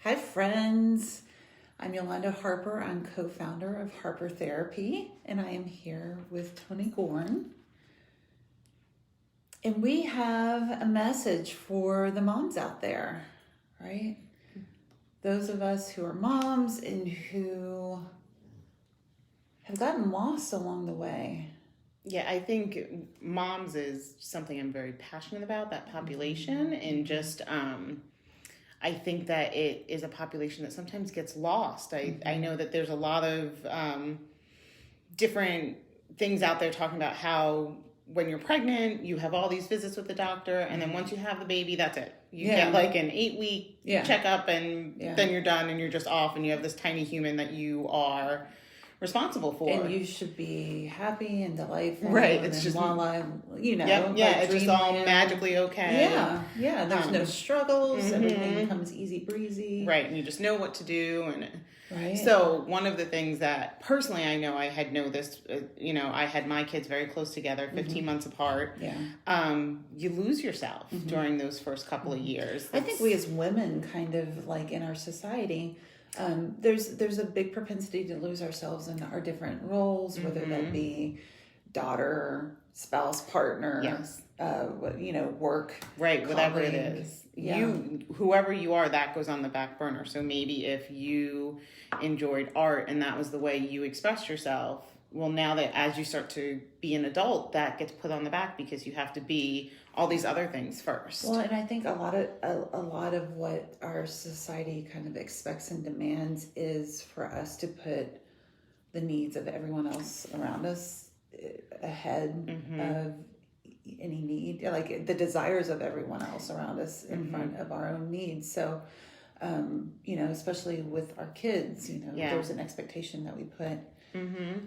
Hi, friends. I'm Yolanda Harper. I'm co-founder of Harper Therapy, and I am here with Tony Gorn. And we have a message for the moms out there, right? Those of us who are moms and who have gotten lost along the way. Yeah, I think moms is something I'm very passionate about, that population, and just I think that it is a population that sometimes gets lost. I know that there's a lot of different things out there talking about how when you're pregnant, you have all these visits with the doctor, and then once you have the baby, that's it. You get like an 8-week checkup, and then you're done, and you're just off, and you have this tiny human that you are responsible for. And you should be happy and delightful. Right. And it's just, you know. it's just all magically okay. Yeah. There's no struggles. Everything comes easy breezy. Right. And you just know what to do. And right. So one of the things that personally I know, I had know this, I had my kids very close together, 15 months apart. Yeah. You lose yourself during those first couple of years. I think we as women kind of like in our society, there's a big propensity to lose ourselves in our different roles, whether that be daughter, spouse, partner, work, right, whatever colleague. it is. Yeah. Whoever you are, that goes on the back burner. So maybe if you enjoyed art and that was the way you expressed yourself, well, now that as you start to be an adult, that gets put on the back because you have to be all these other things first. Well, and I think a lot of what our society kind of expects and demands is for us to put the needs of everyone else around us ahead of any need, like the desires of everyone else around us in front of our own needs. So, especially with our kids, there's an expectation that we put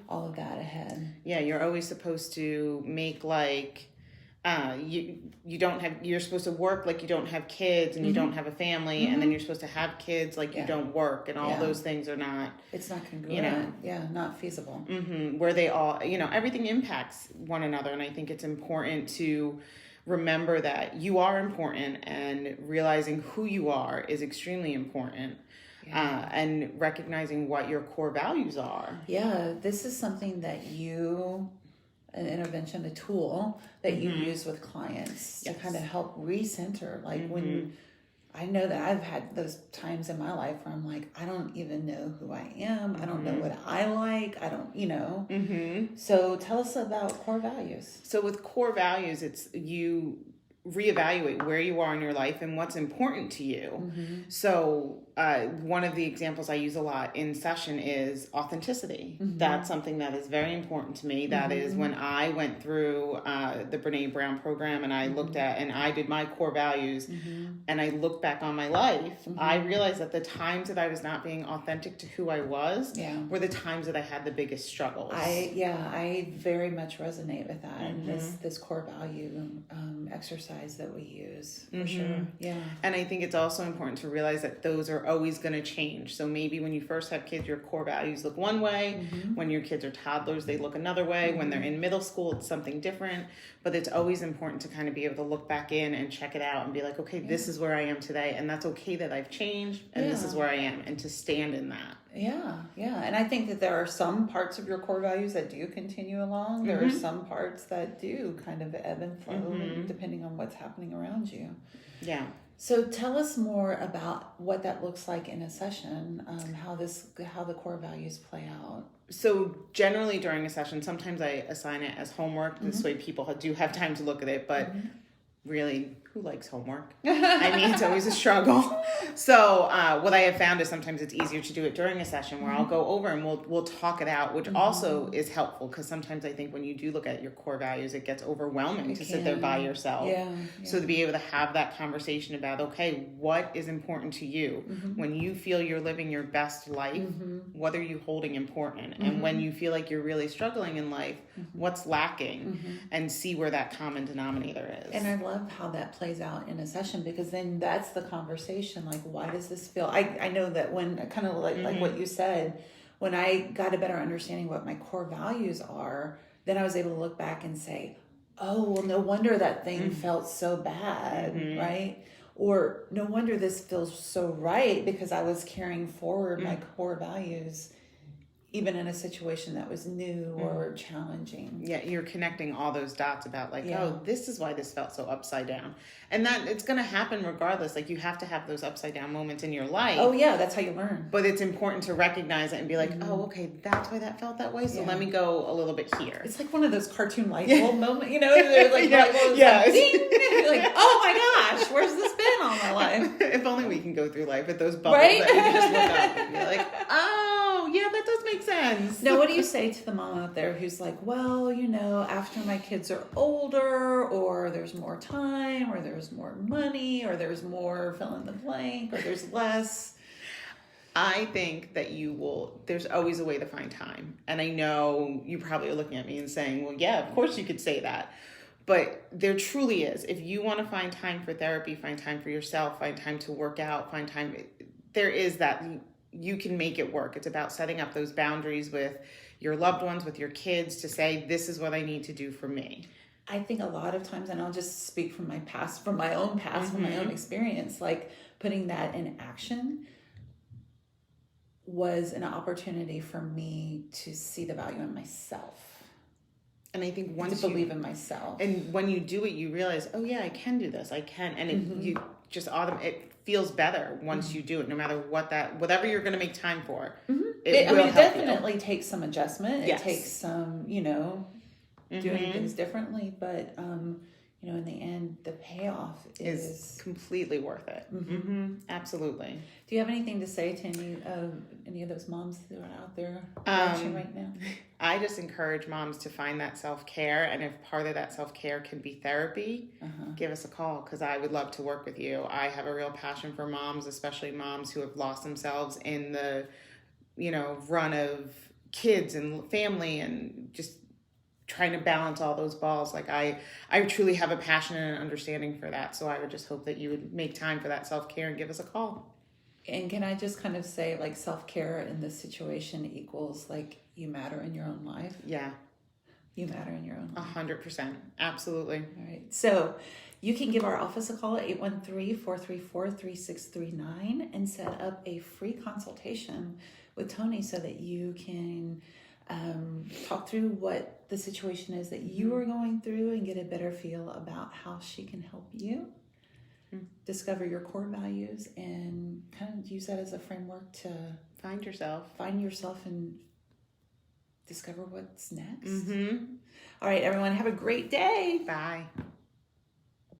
all of that ahead. Yeah, you're always supposed to make you're supposed to work like you don't have kids and you don't have a family, and then you're supposed to have kids like you don't work, and all those things are not, it's not congruent, not feasible. Where they all, everything impacts one another. And I think it's important to remember that you are important, and realizing who you are is extremely important. And recognizing what your core values are. Yeah, this is something that an intervention, a tool that you use with clients to kind of help recenter. Like when I know that I've had those times in my life where I'm like, I don't even know who I am. I don't know what I like. I don't, So tell us about core values. So with core values, it's you reevaluate where you are in your life and what's important to you. So one of the examples I use a lot in session is authenticity. That's something that is very important to me. That is when I went through the Brene Brown program, and I looked at, and I did my core values, and I looked back on my life, I realized that the times that I was not being authentic to who I was were the times that I had the biggest struggles. I very much resonate with that. And this core value exercise that we use for sure. Yeah. And I think it's also important to realize that those are always going to change. So maybe when you first have kids, your core values look one way. When your kids are toddlers, they look another way. When they're in middle school, it's something different. But it's always important to kind of be able to look back in and check it out and be like, okay, this is where I am today, and that's okay that I've changed, and this is where I am, and to stand in that. Yeah. And I think that there are some parts of your core values that do continue along. There are some parts that do kind of ebb and flow depending on what's happening around you. Yeah. So tell us more about what that looks like in a session, how the core values play out. So generally during a session, sometimes I assign it as homework. This way people do have time to look at it, but really, who likes homework? I mean, it's always a struggle. So what I have found is sometimes it's easier to do it during a session where I'll go over and we'll talk it out, which also is helpful, because sometimes I think when you do look at your core values, it gets overwhelming to sit there by yourself. Yeah. So to be able to have that conversation about, okay, what is important to you? When you feel you're living your best life, what are you holding important? And when you feel like you're really struggling in life, what's lacking? And see where that common denominator is. And I love how that plays out in a session, because then that's the conversation. Like, why does this feel? I know that when kind of like what you said, when I got a better understanding what my core values are, then I was able to look back and say, oh, well, no wonder that thing felt so bad, right? Or no wonder this feels so right because I was carrying forward my core values even in a situation that was new or challenging. Yeah, you're connecting all those dots about like, Yeah. oh, this is why this felt so upside down. And that it's going to happen regardless. Like you have to have those upside down moments in your life. Oh yeah, that's how you learn. But it's important to recognize it and be like, oh, okay, that's why that felt that way. So let me go a little bit here. It's like one of those cartoon light bulb moments, you know, they're like light bulbs yeah. like, ding! You're like, oh my gosh, where's this been all my life? If only we can go through life with those bubbles Right? that you can just look up and be like, oh, yeah, that does make sense. Now, what do you say to the mom out there who's like, well, you know, after my kids are older, or there's more time, or there's more money, or there's more fill in the blank, or there's less? I think that there's always a way to find time. And I know you probably are looking at me and saying, well, yeah, of course you could say that. But there truly is. If you want to find time for therapy, find time for yourself, find time to work out, find time, there is that. You can make it work. It's about setting up those boundaries with your loved ones, with your kids to say, this is what I need to do for me. I think a lot of times, and I'll just speak from my past, from my own past, from my own experience, like putting that in action was an opportunity for me to see the value in myself. And I think once to believe in myself. And when you do it, you realize, oh yeah, I can do this. I can. And you just it feels better once you do it, no matter whatever you're going to make time for. It definitely takes some adjustment. Yes. It takes some, doing things differently. But, in the end, the payoff is completely worth it. Absolutely. Do you have anything to say to any of those moms who are out there watching right now? I just encourage moms to find that self-care. And if part of that self-care can be therapy, give us a call because I would love to work with you. I have a real passion for moms, especially moms who have lost themselves in the, run of kids and family and just trying to balance all those balls. Like I truly have a passion and an understanding for that. So I would just hope that you would make time for that self-care and give us a call. And can I just kind of say, like, self-care in this situation equals, like, you matter in your own life? Yeah. You matter in your own life. 100%. Absolutely. All right. So you can give our office a call at 813-434-3639 and set up a free consultation with Tony so that you can talk through what the situation is that you are going through and get a better feel about how she can help you discover your core values and kind of use that as a framework to find yourself and discover what's next. All right, everyone, have a great day. Bye.